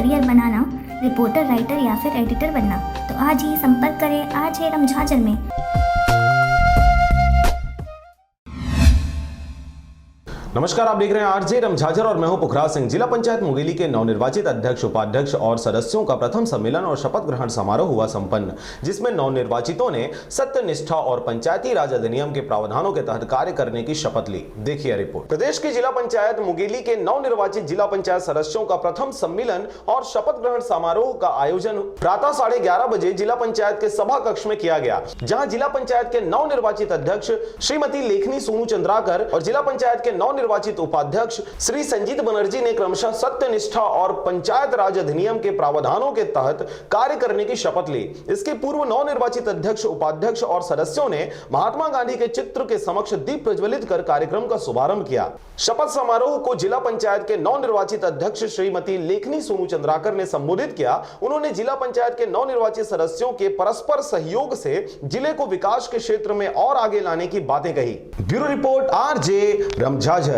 Career बनाना, reporter, writer या फिर editor बनना, तो आज ही संपर्क करें RJ रमझाझर में। नमस्कार, आप देख रहे हैं आरजे रमझाझर और मैं हूं पुखराज सिंह। जिला पंचायत मुंगेली के नवनिर्वाचित अध्यक्ष, उपाध्यक्ष और सदस्यों का प्रथम सम्मेलन और शपथ ग्रहण समारोह हुआ संपन्न, जिसमें नवनिर्वाचितों ने सत्य, निष्ठा और पंचायती राज अधिनियम के प्रावधानों के तहत कार्य करने की शपथ ली। देखिए रिपोर्ट। प्रदेश की जिला पंचायत मुंगेली के नवनिर्वाचित जिला पंचायत सदस्यों का प्रथम सम्मेलन और शपथ ग्रहण समारोह का आयोजन प्रातः 11:30 बजे जिला पंचायत के सभा कक्ष में किया गया, जहां जिला पंचायत के नवनिर्वाचित अध्यक्ष श्रीमती लेखनी सोनू चंद्राकर और जिला पंचायत के नवनिर्वाचित उपाध्यक्ष श्री संजीत बनर्जी ने क्रमशः सत्य, निष्ठा और पंचायत राज अधिनियम के प्रावधानों के तहत कार्य करने की शपथ ली। इसके पूर्व नवनिर्वाचित अध्यक्ष, उपाध्यक्ष और सदस्यों ने महात्मा गांधी के चित्र के समक्ष दीप प्रज्वलित कर कार्यक्रम का शुभारंभ किया। शपथ समारोह को जिला पंचायत के नवनिर्वाचित अध्यक्ष श्रीमती लेखनी सोनू चंद्राकर ने संबोधित किया। उन्होंने जिला पंचायत के नवनिर्वाचित सदस्यों के परस्पर सहयोग से जिले को विकास के क्षेत्र में और आगे लाने की बातें कही। Bureau report, RJ रमझाझर।